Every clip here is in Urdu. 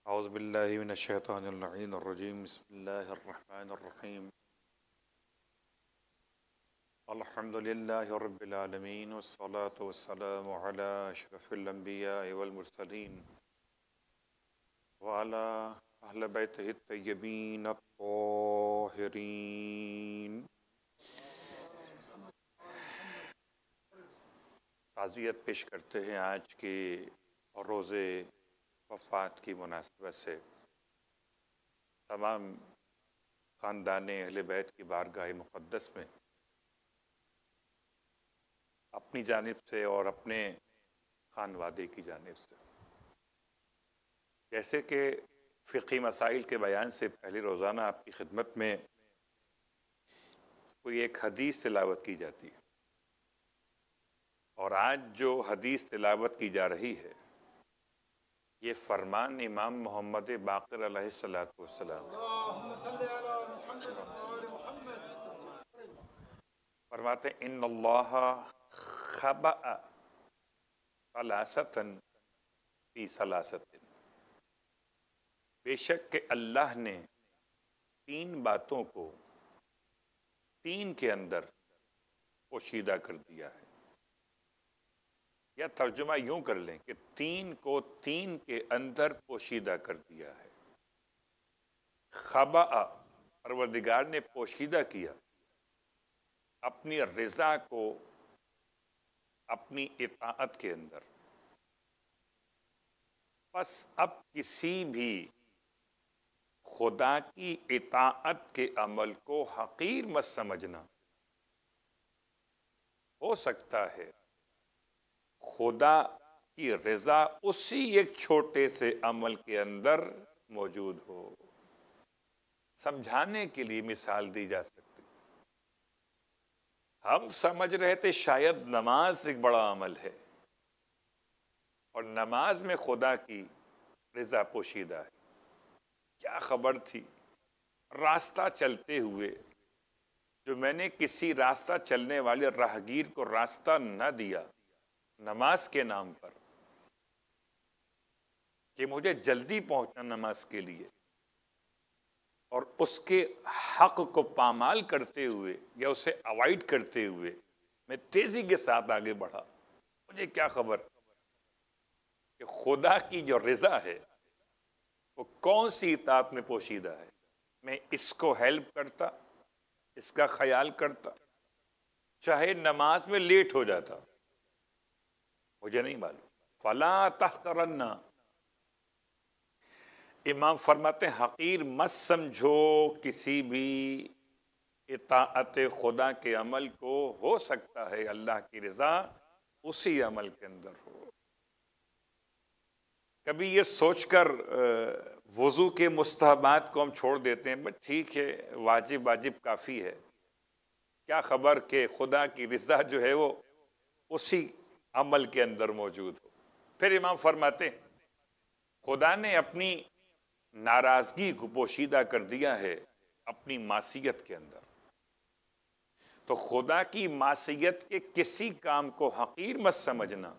اعوذ باللہ من الشیطان اللعین الرجیم بسم اللہ الرحمن الرحیم الحمد للہ رب العالمین والصلاة والسلام علی اشرف الانبیاء والمرسلین وعلی اہل بیتہ الطیبین الطاہرین۔ تعزیت پیش کرتے ہیں آج کے روز وفات کی مناسبت سے تمام خاندان اہل بیت کی بارگاہ مقدس میں اپنی جانب سے اور اپنے خانوادے کی جانب سے، جیسے کہ فقہی مسائل کے بیان سے پہلے روزانہ آپ کی خدمت میں کوئی ایک حدیث تلاوت کی جاتی ہے، اور آج جو حدیث تلاوت کی جا رہی ہے یہ فرمان امام محمد باقر علیہ السلام فرماتے ہیں ان اللہ خبأ ثلاثۃ فی ثلاثۃ، بے شک کہ اللہ نے تین باتوں کو تین کے اندر پوشیدہ کر دیا ہے، یا ترجمہ یوں کر لیں کہ تین کو تین کے اندر پوشیدہ کر دیا ہے۔ خبأ، پروردگار نے پوشیدہ کیا اپنی رضا کو اپنی اطاعت کے اندر، پس اب کسی بھی خدا کی اطاعت کے عمل کو حقیر مت سمجھنا۔ ہو سکتا ہے خدا کی رضا اسی ایک چھوٹے سے عمل کے اندر موجود ہو۔ سمجھانے کے لیے مثال دی جا سکتی، ہم سمجھ رہے تھے شاید نماز ایک بڑا عمل ہے اور نماز میں خدا کی رضا پوشیدہ ہے، کیا خبر تھی راستہ چلتے ہوئے جو میں نے کسی راستہ چلنے والے راہگیر کو راستہ نہ دیا نماز کے نام پر کہ مجھے جلدی پہنچنا نماز کے لیے، اور اس کے حق کو پامال کرتے ہوئے یا اسے اوائڈ کرتے ہوئے میں تیزی کے ساتھ آگے بڑھا، مجھے کیا خبر کہ خدا کی جو رضا ہے وہ کون سی اطاعت میں پوشیدہ ہے۔ میں اس کو ہیلپ کرتا، اس کا خیال کرتا، چاہے نماز میں لیٹ ہو جاتا، مجھے نہیں معلوم۔ فَلَا تَحْقِرَنَّ، امام فرماتے ہیں حقیر مت سمجھو کسی بھی اطاعت خدا کے عمل کو، ہو سکتا ہے اللہ کی رضا اسی عمل کے اندر ہو۔ کبھی یہ سوچ کر وضو کے مستحبات کو ہم چھوڑ دیتے ہیں، بس ٹھیک ہے واجب کافی ہے، کیا خبر کہ خدا کی رضا جو ہے وہ اسی عمل کے اندر موجود ہو۔ پھر امام فرماتے ہیں خدا نے اپنی ناراضگی کو پوشیدہ کر دیا ہے اپنی معصیت کے اندر، تو خدا کی معصیت کے کسی کام کو حقیر مت سمجھنا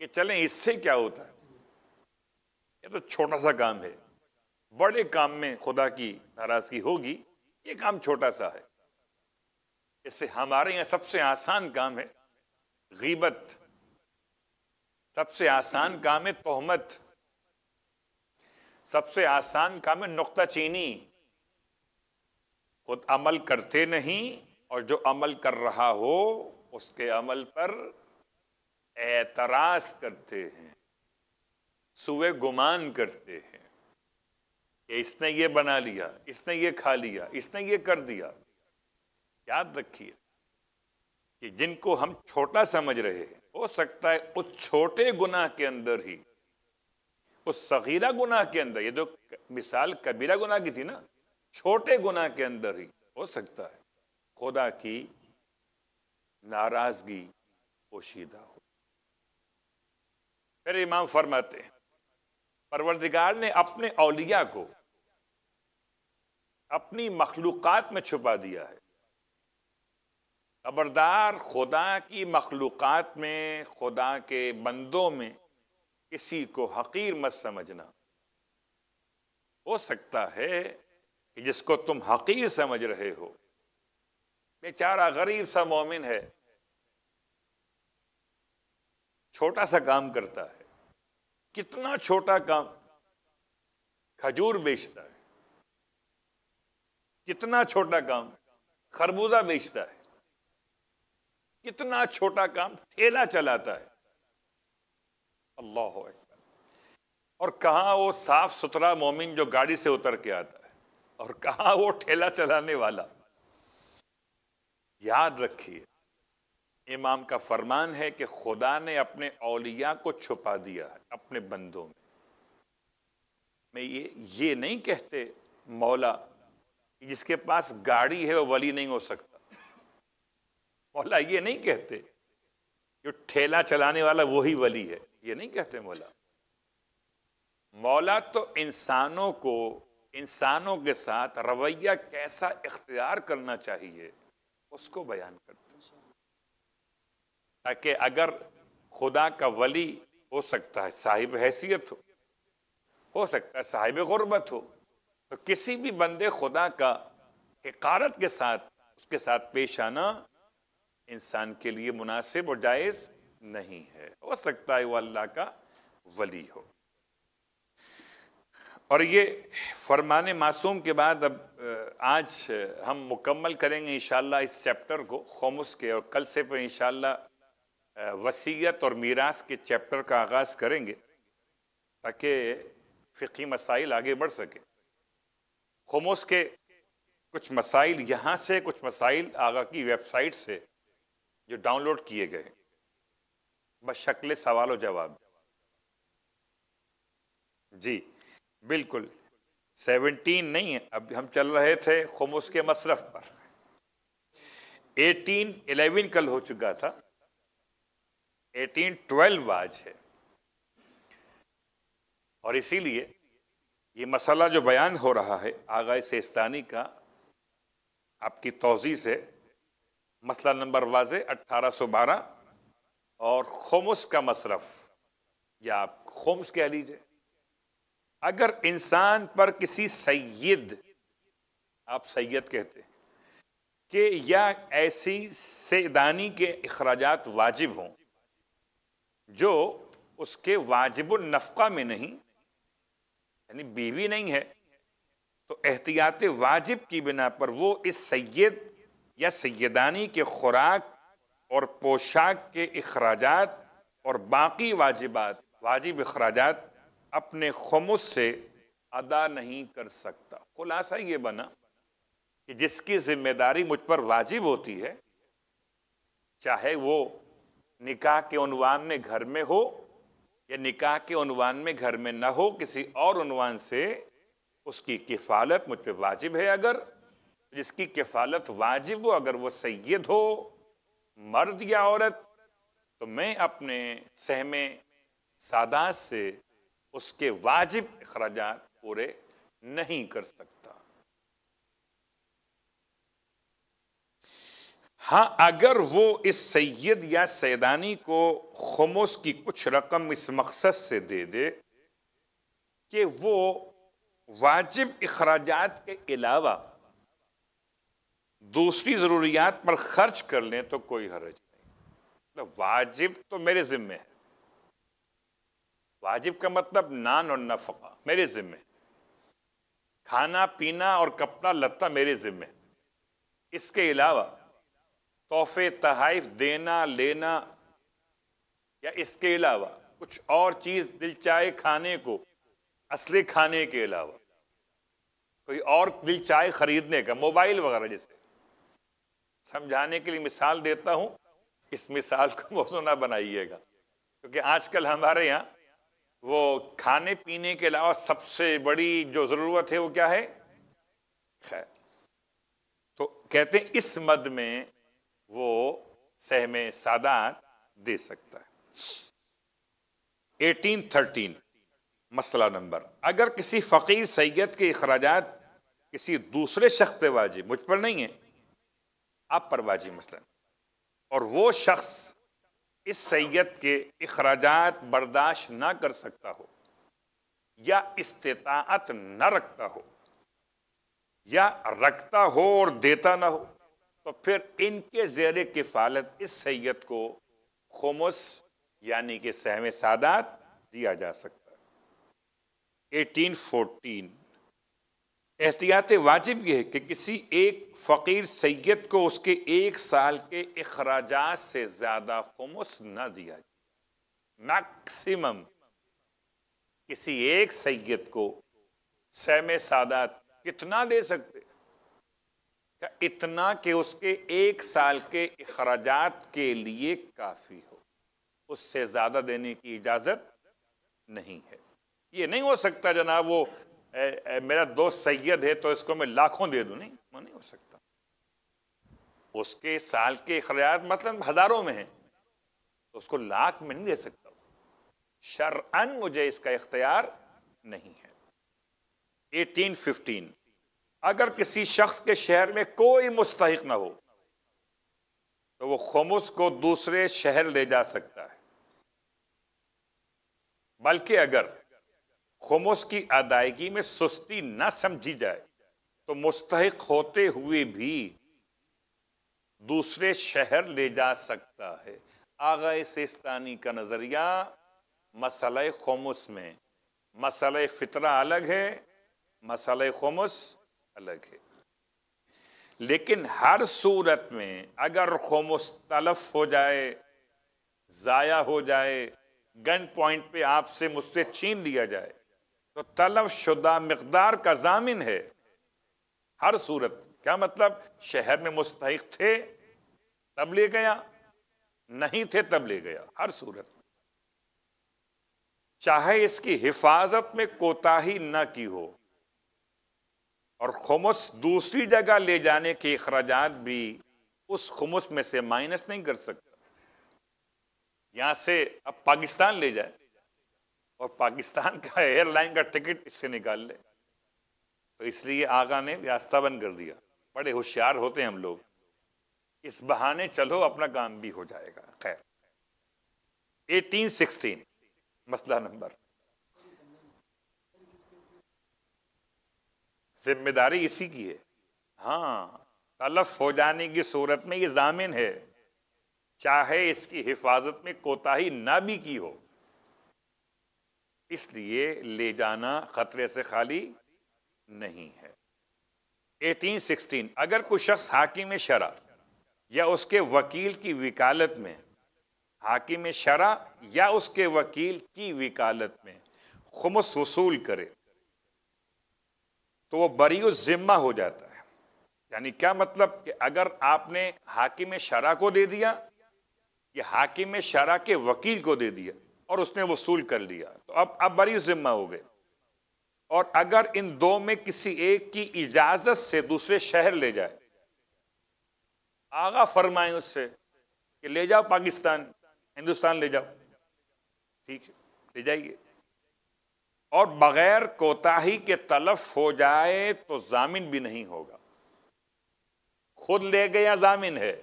کہ چلیں اس سے کیا ہوتا ہے، یہ تو چھوٹا سا کام ہے، بڑے کام میں خدا کی ناراضگی ہوگی، یہ کام چھوٹا سا ہے۔ اس سے ہمارے یہاں سب سے آسان کام ہے غیبت، سب سے آسان کام ہے تہمت، سب سے آسان کام ہے نکتہ چینی، خود عمل کرتے نہیں اور جو عمل کر رہا ہو اس کے عمل پر اعتراض کرتے ہیں، سوء گمان کرتے ہیں کہ اس نے یہ بنا لیا، اس نے یہ کھا لیا، اس نے یہ کر دیا۔ یاد رکھیے کہ جن کو ہم چھوٹا سمجھ رہے ہیں، ہو سکتا ہے اس چھوٹے گناہ کے اندر ہی، اس صغیرہ گناہ کے اندر، یہ جو مثال کبیرہ گناہ کی تھی نا، چھوٹے گناہ کے اندر ہی ہو سکتا ہے خدا کی ناراضگی پوشیدہ ہو۔ پھر امام فرماتے ہیں پروردگار نے اپنے اولیاء کو اپنی مخلوقات میں چھپا دیا ہے۔ خبردار خدا کی مخلوقات میں، خدا کے بندوں میں کسی کو حقیر مت سمجھنا، ہو سکتا ہے کہ جس کو تم حقیر سمجھ رہے ہو، بیچارہ غریب سا مومن ہے، چھوٹا سا کام کرتا ہے، کتنا چھوٹا کام، کھجور بیچتا ہے، کتنا چھوٹا کام، خربوزہ بیچتا ہے، کتنا چھوٹا کام، ٹھیلا چلاتا ہے، اللہ اکبر، اور کہاں وہ صاف ستھرا مومن جو گاڑی سے اتر کے آتا ہے، اور کہاں وہ ٹھیلا چلانے والا۔ یاد رکھیے، امام کا فرمان ہے کہ خدا نے اپنے اولیاء کو چھپا دیا ہے اپنے بندوں میں یہ نہیں کہتے مولا جس کے پاس گاڑی ہے وہ ولی نہیں ہو سکتا، مولا یہ نہیں کہتے جو ٹھیلا چلانے والا وہی ولی ہے، یہ نہیں کہتے مولا۔ مولا تو انسانوں کو، انسانوں کے ساتھ رویہ کیسا اختیار کرنا چاہیے اس کو بیان کرتے ہیں، تاکہ اگر خدا کا ولی ہو سکتا ہے صاحب حیثیت ہو سکتا ہے صاحب غربت ہو، تو کسی بھی بندے خدا کا حقارت کے ساتھ اس کے ساتھ پیش آنا انسان کے لیے مناسب اور جائز نہیں ہے۔ ہو سکتا ہے وہ اللہ کا ولی ہو۔ اور یہ فرمان معصوم کے بعد اب آج ہم مکمل کریں گے انشاءاللہ اس چیپٹر کو، خمس کے، اور کل سے پھر انشاءاللہ وصیت اور میراث کے چیپٹر کا آغاز کریں گے تاکہ فقہی مسائل آگے بڑھ سکے۔ خمس کے کچھ مسائل یہاں سے، کچھ مسائل آغا کی ویب سائٹ سے جو ڈاؤن لوڈ کیے گئے بشکل سوال و جواب۔ جی بالکل 17 نہیں ہے، اب ہم چل رہے تھے خمس کے مصرف پر، 18 کل ہو چکا تھا، 18 آج ہے، اور اسی لیے یہ مسئلہ جو بیان ہو رہا ہے آغا سیستانی کا آپ کی توضیح سے، مسئلہ نمبر واضح 1812 اور خمس کا مصرف، یا آپ خمس کہہ لیجئے۔ اگر انسان پر کسی سید، آپ سید کہتے ہیں، کہ یا ایسی سیدانی کے اخراجات واجب ہوں جو اس کے واجب النفقہ میں نہیں، یعنی بیوی نہیں ہے، تو احتیاط واجب کی بنا پر وہ اس سید یا سیدانی کے خوراک اور پوشاک کے اخراجات اور باقی واجبات، واجب اخراجات اپنے خمس سے ادا نہیں کر سکتا۔ خلاصہ یہ بنا کہ جس کی ذمہ داری مجھ پر واجب ہوتی ہے، چاہے وہ نکاح کے عنوان میں گھر میں ہو یا نکاح کے عنوان میں گھر میں نہ ہو، کسی اور عنوان سے اس کی کفالت مجھ پہ واجب ہے، اگر جس کی کفالت واجب ہو، اگر وہ سید ہو، مرد یا عورت، تو میں اپنے سہم سادات سے اس کے واجب اخراجات پورے نہیں کر سکتا۔ ہاں اگر وہ اس سید یا سیدانی کو خمس کی کچھ رقم اس مقصد سے دے دے کہ وہ واجب اخراجات کے علاوہ دوسری ضروریات پر خرچ کر لیں تو کوئی حرج نہیں۔ واجب تو میرے ذمہ ہے، واجب کا مطلب نان اور نفقہ میرے ذمہ، کھانا پینا اور کپڑا لتا میرے ذمہ، اس کے علاوہ تحفے تحائف دینا لینا، یا اس کے علاوہ کچھ اور چیز دل چاہے کھانے کو، اصل کھانے کے علاوہ کوئی اور دل چاہے خریدنے کا، موبائل وغیرہ، جیسے سمجھانے کے لیے مثال دیتا ہوں، اس مثال کو موضوع نہ بنائیے گا، کیونکہ آج کل ہمارے یہاں وہ کھانے پینے کے علاوہ سب سے بڑی جو ضرورت ہے وہ کیا ہے؟ خیر، تو کہتے ہیں اس مد میں وہ سہم سادات دے سکتا ہے۔ 1813 مسئلہ نمبر، اگر کسی فقیر سید کے اخراجات کسی دوسرے شخص پہ واجب، مجھ پر نہیں ہے، آپ پر واجب مثلا، اور وہ شخص اس سید کے اخراجات برداشت نہ کر سکتا ہو، یا استطاعت نہ رکھتا ہو یا رکھتا ہو اور دیتا نہ ہو تو پھر ان کے زیر کفالت اس سید کو خمس یعنی کہ سہم سادات دیا جا سکتا ہے۔ 1814 احتیاط واجب یہ ہے کہ کسی ایک فقیر سید کو اس کے 1 سال کے اخراجات سے زیادہ خمس نہ دیا جائے۔ میکسیمم کسی ایک سید کو سہم سادات کتنا دے سکتے؟ کہ اتنا کہ اس کے 1 سال کے اخراجات کے لیے کافی ہو، اس سے زیادہ دینے کی اجازت نہیں ہے۔ یہ نہیں ہو سکتا جناب وہ میرا دوست سید ہے تو اس کو میں لاکھوں دے دوں، نہیں، وہ نہیں ہو سکتا۔ اس کے سال کے اخراجات مثلا ہزاروں میں ہیں تو اس کو لاکھ میں نہیں دے سکتا، شرعاً مجھے اس کا اختیار نہیں ہے۔ 1815 اگر کسی شخص کے شہر میں کوئی مستحق نہ ہو تو وہ خمس کو دوسرے شہر لے جا سکتا ہے، بلکہ اگر خمس کی ادائیگی میں سستی نہ سمجھی جائے تو مستحق ہوتے ہوئے بھی دوسرے شہر لے جا سکتا ہے۔ آغا سیستانی کا نظریہ مسئلہ خمس میں، مسئلہ فطرہ الگ ہے، مسئلہ خمس الگ ہے، لیکن ہر صورت میں اگر خمس تلف ہو جائے، ضائع ہو جائے، گن پوائنٹ پہ آپ سے مجھ سے چھین لیا جائے تو تلف شدہ مقدار کا ضامن ہے ہر صورت۔ کیا مطلب؟ شہر میں مستحق تھے تب لے گیا، نہیں تھے تب لے گیا، ہر صورت میں، چاہے اس کی حفاظت میں کوتاہی نہ کی ہو۔ اور خمس دوسری جگہ لے جانے کے اخراجات بھی اس خمس میں سے مائنس نہیں کر سکتا۔ یہاں سے اب پاکستان لے جائے اور پاکستان کا ایئر لائن کا ٹکٹ اس سے نکال لے، تو اس لیے آقا نے راستہ بند کر دیا۔ بڑے ہوشیار ہوتے ہیں ہم لوگ، اس بہانے چلو اپنا کام بھی ہو جائے گا۔ خیر، 1816 مسئلہ نمبر، ذمہ داری اسی کی ہے۔ ہاں، تلف ہو جانے کی صورت میں یہ ضامن ہے، چاہے اس کی حفاظت میں کوتاہی نہ بھی کی ہو، اس لیے لے جانا خطرے سے خالی نہیں ہے۔ 1816 اگر کوئی شخص حاکم شرع یا اس کے وکیل کی وکالت میں، حاکم شرع یا اس کے وکیل کی وکالت میں خمس وصول کرے تو وہ بری الذمہ ہو جاتا ہے۔ یعنی کیا مطلب؟ کہ اگر آپ نے حاکم شرع کو دے دیا یا حاکم شرع کے وکیل کو دے دیا اور اس نے وصول کر لیا تو اب بری الذمہ ہو گئے۔ اور اگر ان دو میں کسی ایک کی اجازت سے دوسرے شہر لے جائے، آغا فرمائیں اس سے کہ لے جاؤ پاکستان، ہندوستان لے جاؤ، ٹھیک ہے، لے جائیے، اور بغیر کوتاہی کے تلف ہو جائے تو ضامن بھی نہیں ہوگا۔ خود لے گیا ضامن ہے،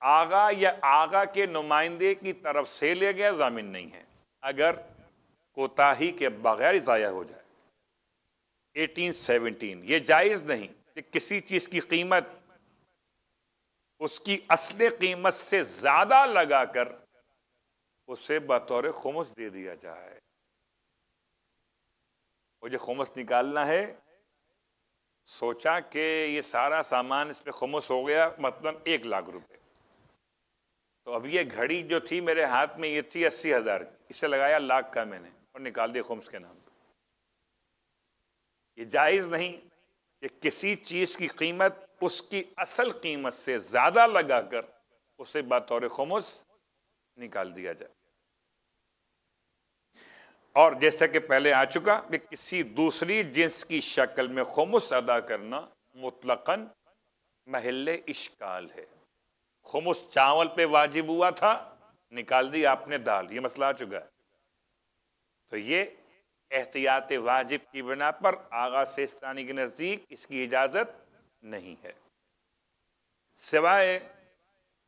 آغا یا آغا کے نمائندے کی طرف سے لے گیا ضامن نہیں ہے اگر کوتاہی کے بغیر ضائع ہو جائے۔ 1817 یہ جائز نہیں کہ کسی چیز کی قیمت اس کی اصل قیمت سے زیادہ لگا کر اسے بطور خمس دے دیا جائے۔ مجھے خمس نکالنا ہے، سوچا کہ یہ سارا سامان اس پہ خمس ہو گیا، مطلب 1 لاکھ روپے، تو اب یہ گھڑی جو تھی میرے ہاتھ میں یہ تھی 80,000 کی، اسے لگایا لاکھ کا میں نے اور نکال دیا خمس کے نام پہ۔ یہ جائز نہیں کہ کسی چیز کی قیمت اس کی اصل قیمت سے زیادہ لگا کر اسے بطور خمس نکال دیا جائے۔ اور جیسا کہ پہلے آ چکا کہ کسی دوسری جنس کی شکل میں خمس ادا کرنا مطلقاً محل اشکال ہے۔ خمس چاول پہ واجب ہوا تھا، نکال دی آپ نے دال، یہ مسئلہ آ چکا ہے۔ تو یہ احتیاط واجب کی بنا پر آغا سیستانی کے نزدیک اس کی اجازت نہیں ہے، سوائے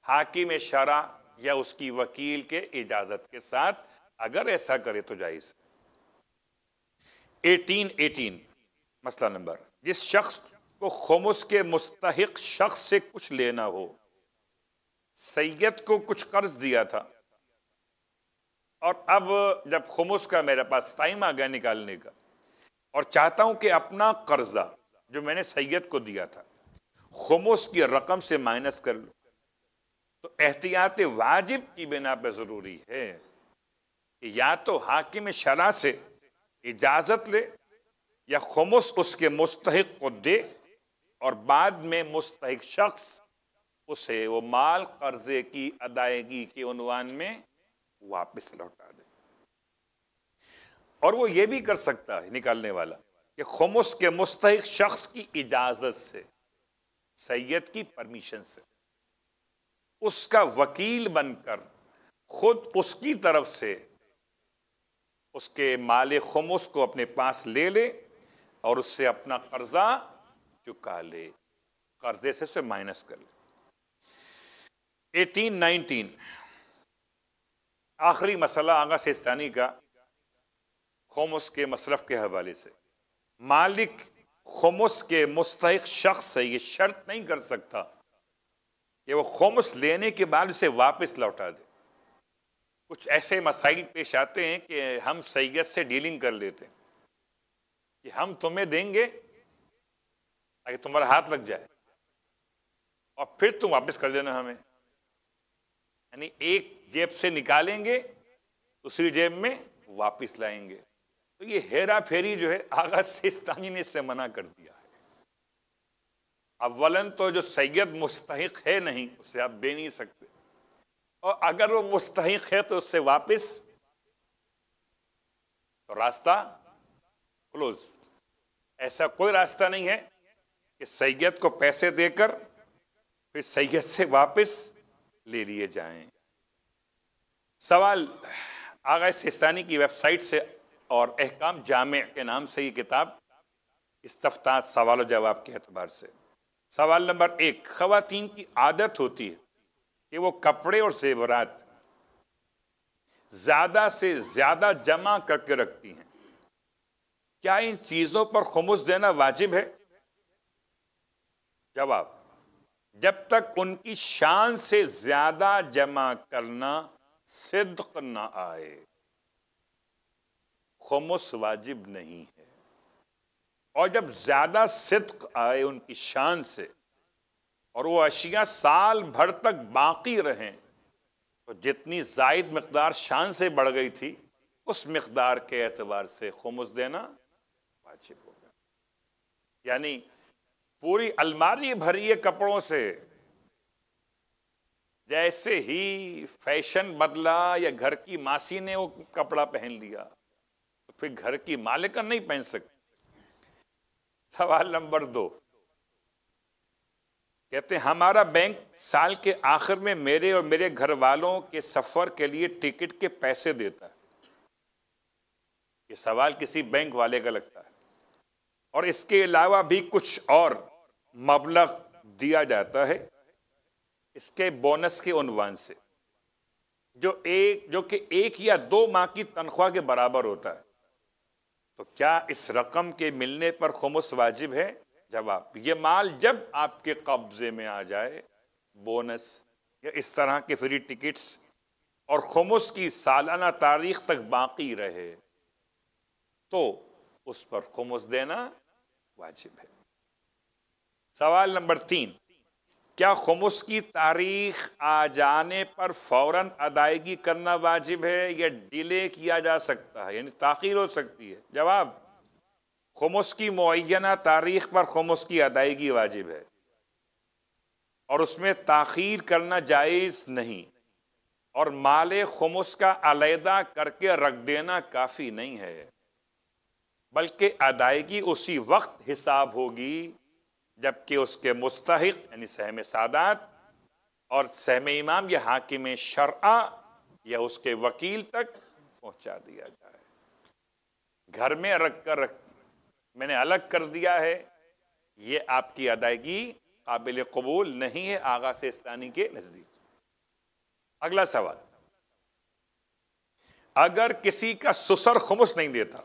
حاکم شرع یا اس کی وکیل کے اجازت کے ساتھ۔ اگر ایسا کرے تو جائز ہے۔ 18 مسئلہ نمبر، جس شخص کو خمس کے مستحق شخص سے کچھ لینا ہو، سید کو کچھ قرض دیا تھا اور اب جب خمس کا میرے پاس ٹائم آ گیا نکالنے کا اور چاہتا ہوں کہ اپنا قرضہ جو میں نے سید کو دیا تھا خمس کی رقم سے مائنس کر لوں، تو احتیاط واجب کی بنا پہ ضروری ہے کہ یا تو حاکم شرع سے اجازت لے یا خمس اس کے مستحق کو دے اور بعد میں مستحق شخص اسے وہ مال قرضے کی ادائیگی کے عنوان میں واپس لوٹا دے۔ اور وہ یہ بھی کر سکتا ہے نکالنے والا کہ خمس کے مستحق شخص کی اجازت سے، سید کی پرمیشن سے، اس کا وکیل بن کر خود اس کی طرف سے اس کے مال خمس کو اپنے پاس لے لے اور اس سے اپنا قرضہ چکا لے، قرضے سے اسے مائنس کر لے۔ 18-19 آخری مسئلہ آغا سیستانی کا خمس کے مصرف کے حوالے سے، مالک خمس کے مستحق شخص سے یہ شرط نہیں کر سکتا کہ وہ خمس لینے کے بعد اسے واپس لوٹا دے۔ کچھ ایسے مسائل پیش آتے ہیں کہ ہم سید سے ڈیلنگ کر لیتے ہیں کہ ہم تمہیں دیں گے تاکہ تمہارا ہاتھ لگ جائے اور پھر تم واپس کر دینا ہمیں، یعنی ایک جیب سے نکالیں گے دوسری جیب میں واپس لائیں گے۔ تو یہ ہیرا پھیری جو ہے آغا سیستانی نے اس سے منع کر دیا ہے۔ اولاً تو جو سید مستحق ہے نہیں اسے آپ دے نہیں سکتے، اور اگر وہ مستحق ہے تو اس سے واپس تو راستہ کلوز۔ ایسا کوئی راستہ نہیں ہے کہ سید کو پیسے دے کر پھر سید سے واپس لے لیے جائیں۔ سوال آغا سیستانی کی ویب سائٹ سے اور احکام جامع کے نام سے یہ کتاب استفتاء سوال و جواب کے اعتبار سے۔ سوال نمبر 1، خواتین کی عادت ہوتی ہے کہ وہ کپڑے اور زیورات زیادہ سے زیادہ جمع کر کے رکھتی ہیں، کیا ان چیزوں پر خمس دینا واجب ہے؟ جواب، جب تک ان کی شان سے زیادہ جمع کرنا صدق نہ آئے خمس واجب نہیں ہے، اور جب زیادہ صدق آئے ان کی شان سے اور وہ اشیاء سال بھر تک باقی رہیں تو جتنی زائد مقدار شان سے بڑھ گئی تھی اس مقدار کے اعتبار سے خمس دینا واجب ہوگا۔ یعنی پوری الماری بھری ہے کپڑوں سے، جیسے ہی فیشن بدلا یا گھر کی ماسی نے وہ کپڑا پہن لیا تو پھر گھر کی مالکن نہیں پہن سکتی۔ سوال نمبر 2، کہتے ہیں ہمارا بینک سال کے آخر میں میرے اور میرے گھر والوں کے سفر کے لیے ٹکٹ کے پیسے دیتا ہے۔ یہ سوال کسی بینک والے کا لگتا ہے، اور اس کے علاوہ بھی کچھ اور مبلغ دیا جاتا ہے اس کے بونس کے عنوان سے، جو کہ 1 یا 2 ماہ کی تنخواہ کے برابر ہوتا ہے۔ تو کیا اس رقم کے ملنے پر خمس واجب ہے؟ جواب، یہ مال جب آپ کے قبضے میں آ جائے، بونس یا اس طرح کے فری ٹکٹس اور خمس کی سالانہ تاریخ تک باقی رہے تو اس پر خمس دینا واجب ہے۔ سوال نمبر 3، کیا خمس کی تاریخ آ جانے پر فوراً ادائیگی کرنا واجب ہے یا ڈیلے کیا جا سکتا ہے، یعنی تاخیر ہو سکتی ہے؟ جواب، خمس کی معینہ تاریخ پر خمس کی ادائیگی واجب ہے اور اس میں تاخیر کرنا جائز نہیں، اور مال خمس کا علیحدہ کر کے رکھ دینا کافی نہیں ہے، بلکہ ادائیگی اسی وقت حساب ہوگی جبکہ اس کے مستحق یعنی سہم سادات اور سہم امام یا حاکم شرع یا اس کے وکیل تک پہنچا دیا جائے۔ گھر میں رکھ کر میں نے الگ کر دیا ہے، یہ آپ کی ادائیگی قابل قبول نہیں ہے آغا سیستانی کے نزدیک۔ اگلا سوال، اگر کسی کا سسر خمس نہیں دیتا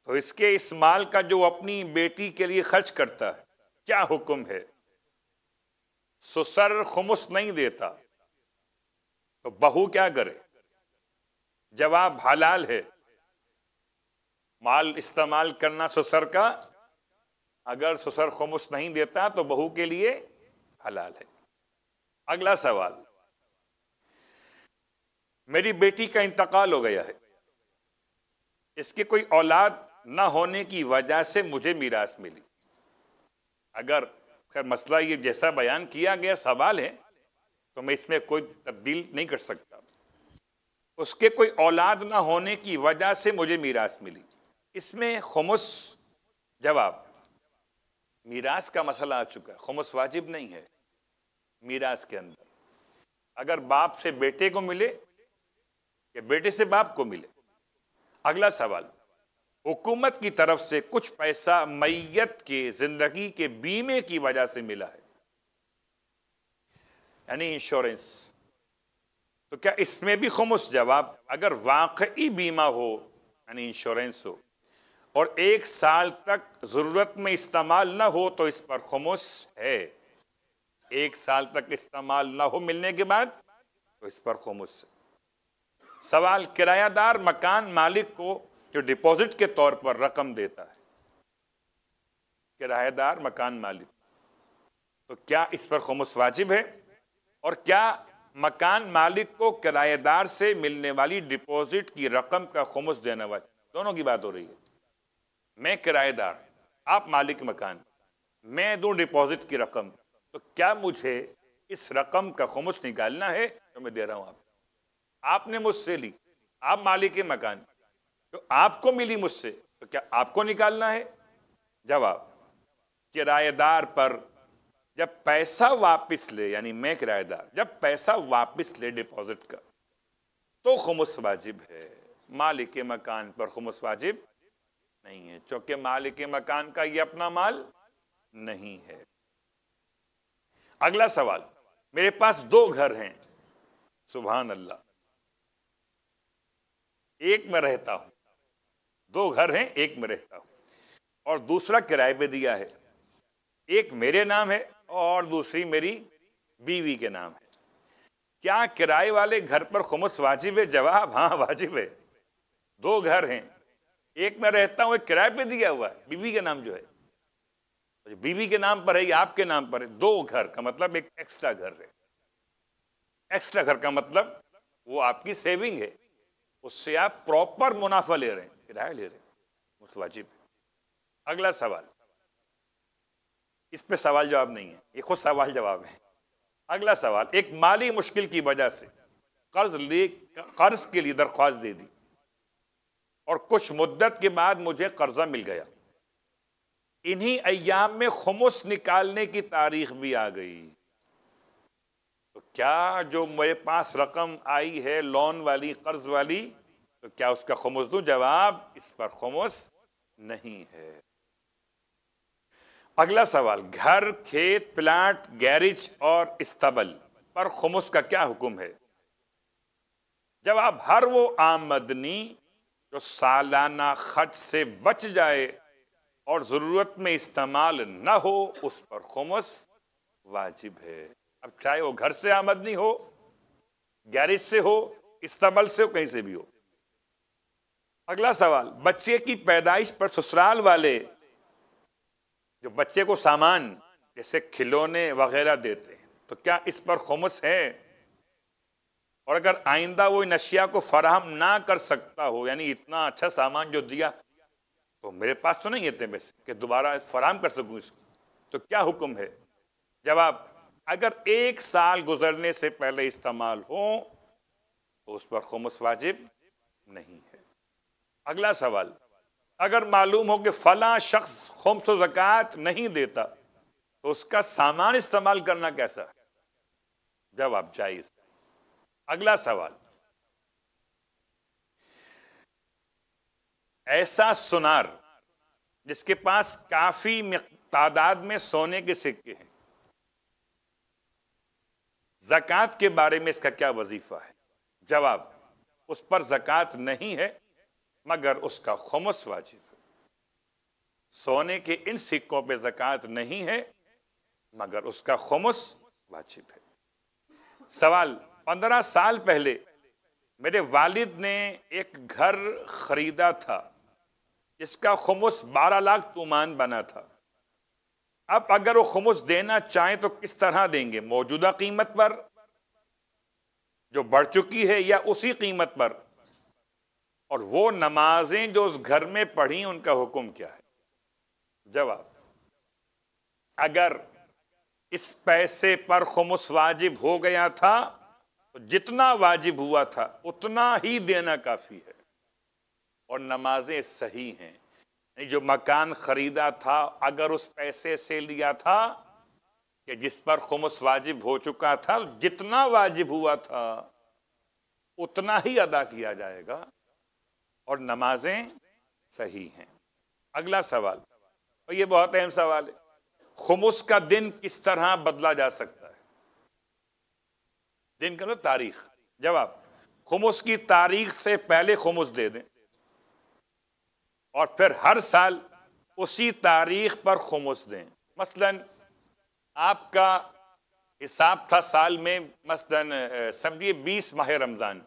تو اس کے اس مال کا جو اپنی بیٹی کے لیے خرچ کرتا ہے کیا حکم ہے؟ سسر خمس نہیں دیتا تو بہو کیا کرے؟ جواب حلال ہے، مال استعمال کرنا سسر کا، اگر سسر خمس نہیں دیتا تو بہو کے لیے حلال ہے۔ اگلا سوال، میری بیٹی کا انتقال ہو گیا ہے، اس کی کوئی اولاد نہ ہونے کی وجہ سے مجھے میراث ملی۔ اگر خیر مسئلہ یہ جیسا بیان کیا گیا سوال ہے تو میں اس میں کوئی تبدیل نہیں کر سکتا۔ اس کے کوئی اولاد نہ ہونے کی وجہ سے مجھے میراث ملی، اس میں خمس، جواب میراث کا مسئلہ آ چکا ہے، خمس واجب نہیں ہے میراث کے اندر۔ اگر باپ سے بیٹے کو ملے یا بیٹے سے باپ کو ملے۔ اگلا سوال، حکومت کی طرف سے کچھ پیسہ میت کے زندگی کے بیمے کی وجہ سے ملا ہے، یعنی انشورنس، تو کیا اس میں بھی خمس؟ جواب اگر واقعی بیمہ ہو یعنی انشورنس ہو اور 1 سال تک ضرورت میں استعمال نہ ہو تو اس پر خمس ہے۔ 1 سال تک استعمال نہ ہو ملنے کے بعد تو اس پر خمس ہے۔ سوال، کرایہ دار مکان مالک کو جو ڈپازٹ کے طور پر رقم دیتا ہے، کرایہ دار مکان مالک، تو کیا اس پر خمس واجب ہے؟ اور کیا مکان مالک کو کرایہ دار سے ملنے والی ڈپازٹ کی رقم کا خمس دینا واجب؟ دونوں کی بات ہو رہی ہے، میں کرایہ دار، آپ مالک مکان، میں دوں ڈپازٹ کی رقم، تو کیا مجھے اس رقم کا خمس نکالنا ہے جو میں دے رہا ہوں؟ آپ نے مجھ سے لی، آپ مالک مکان، تو آپ کو ملی مجھ سے، تو کیا آپ کو نکالنا ہے؟ جواب کرایہ دار پر جب پیسہ واپس لے، یعنی میں کرایہ دار جب پیسہ واپس لے ڈپازٹ کا تو خمس واجب ہے، مالک مکان پر خمس واجب نہیں ہے، چونکہ مالک مکان کا یہ اپنا مال نہیں ہے۔ اگلا سوال، میرے پاس 2 گھر ہیں، سبحان اللہ، ایک میں رہتا ہوں، 2 گھر ہیں، ایک میں رہتا ہوں، اور دوسرا کرائے پہ دیا ہے، ایک میرے نام ہے اور دوسری میری بیوی کے نام ہے، کیا کرائے والے گھر پر خمس واجب ہے؟ جواب ہاں واجب ہے۔ 2 گھر ہیں، ایک میں رہتا ہوں، ایک کرائے پہ دیا ہوا ہے، بیوی کے نام جو ہے، بیوی کے نام پر ہے یا آپ کے نام پر ہے، 2 گھر کا مطلب ایک ایکسٹرا گھر ہے۔ ایکسٹرا گھر کا مطلب وہ آپ کی سیونگ ہے، اس سے آپ پراپر منافع لے رہے ہیں، کرایہ لے رہے ہیں، اس واجب ہے۔ اگلا سوال، اس پہ سوال جواب نہیں ہے، یہ خود سوال جواب ہے۔ اگلا سوال، ایک مالی مشکل کی وجہ سے قرض کے لیے درخواست دے دی اور کچھ مدت کے بعد مجھے قرضہ مل گیا، انہی ایام میں خمس نکالنے کی تاریخ بھی آ گئی، تو کیا جو میرے پاس رقم آئی ہے لون والی، قرض والی، تو کیا اس کا خمس دوں؟ جواب اس پر خمس نہیں ہے۔ اگلا سوال، گھر، کھیت، پلاٹ، گیرج اور استبل پر خمس کا کیا حکم ہے؟ جواب ہر وہ آمدنی جو سالانہ خرچ سے بچ جائے اور ضرورت میں استعمال نہ ہو اس پر خمس واجب ہے۔ اب چاہے وہ گھر سے آمدنی ہو، گیرج سے ہو، استبل سے ہو، کہیں سے بھی ہو۔ اگلا سوال، بچے کی پیدائش پر سسرال والے جو بچے کو سامان جیسے کھلونے وغیرہ دیتے ہیں تو کیا اس پر خمس ہے؟ اور اگر آئندہ وہ ان اشیاء کو فراہم نہ کر سکتا ہو، یعنی اتنا اچھا سامان جو دیا تو میرے پاس تو نہیں اتنے پیسے کہ دوبارہ فراہم کر سکوں اس کو، تو کیا حکم ہے؟ جواب اگر 1 سال گزرنے سے پہلے استعمال ہو تو اس پر خمس واجب نہیں ہے۔ اگلا سوال، اگر معلوم ہو کہ فلاں شخص خمس و زکوٰۃ نہیں دیتا تو اس کا سامان استعمال کرنا کیسا ہے؟ جواب جائز۔ اگلا سوال، ایسا سنار جس کے پاس کافی تعداد میں سونے کے سکے ہیں، زکوٰۃ کے بارے میں اس کا کیا وظیفہ ہے؟ جواب اس پر زکوٰۃ نہیں ہے مگر اس کا خمس واجب ہے۔ سونے کے ان سکوں پہ زکوٰۃ نہیں ہے مگر اس کا خمس واجب ہے۔ سوال، 15 سال پہلے میرے والد نے ایک گھر خریدا تھا جس کا خمس 12 لاکھ تومان بنا تھا۔ اب اگر وہ خمس دینا چاہیں تو کس طرح دیں گے؟ موجودہ قیمت پر جو بڑھ چکی ہے یا اسی قیمت پر؟ اور وہ نمازیں جو اس گھر میں پڑھی ان کا حکم کیا ہے؟ جواب، اگر اس پیسے پر خمس واجب ہو گیا تھا تو جتنا واجب ہوا تھا اتنا ہی دینا کافی ہے، اور نمازیں صحیح ہیں۔ جو مکان خریدا تھا اگر اس پیسے سے لیا تھا کہ جس پر خمس واجب ہو چکا تھا، جتنا واجب ہوا تھا اتنا ہی ادا کیا جائے گا، اور نمازیں صحیح ہیں۔ اگلا سوال، اور یہ بہت اہم سوال ہے، خمس کا دن کس طرح بدلا جا سکتا ہے؟ دن کا مطلب تاریخ۔ جواب، خمس کی تاریخ سے پہلے خمس دے دیں، اور پھر ہر سال اسی تاریخ پر خمس دیں۔ مثلا آپ کا حساب تھا سال میں مثلا سمجھیے 20 ماہ رمضان،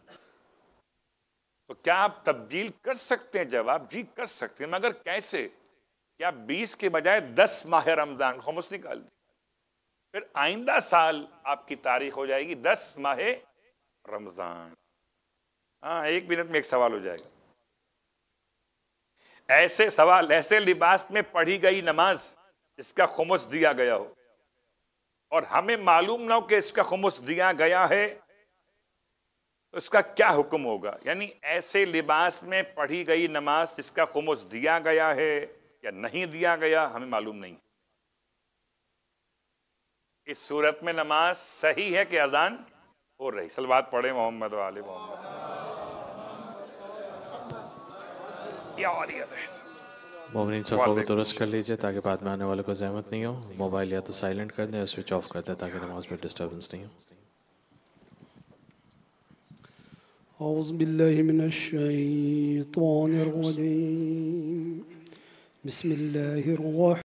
تو کیا آپ تبدیل کر سکتے ہیں؟ جواب، جی کر سکتے ہیں، مگر کیسے؟ کیا 20 کے بجائے 10 ماہ رمضان خمس نکال دیں، پھر آئندہ سال آپ کی تاریخ ہو جائے گی 10 ماہ رمضان۔ ہاں، 1 منٹ میں ایک سوال ہو جائے گا۔ ایسے سوال، ایسے لباس میں پڑھی گئی نماز اس کا خمس دیا گیا ہو اور ہمیں معلوم نہ ہو کہ اس کا خمس دیا گیا ہے، اس کا کیا حکم ہوگا؟ یعنی ایسے لباس میں پڑھی گئی نماز جس کا خمس دیا گیا ہے یا نہیں دیا گیا ہمیں معلوم نہیں۔ اس صورت میں نماز صحیح ہے کہ اذان ہو رہی؟ صلوات پڑھیں محمد و آل محمد۔ مومنین صفوں کو درست کر لیجئے تاکہ بعد میں آنے والوں کو زحمت نہیں ہو۔ موبائل یا تو سائلنٹ کر دیں یا سوئچ آف کر دیں تاکہ نماز میں ڈسٹربنس نہیں ہو۔ اعوذ باللہ من الشیطان الرجیم، بسم اللہ الرحمن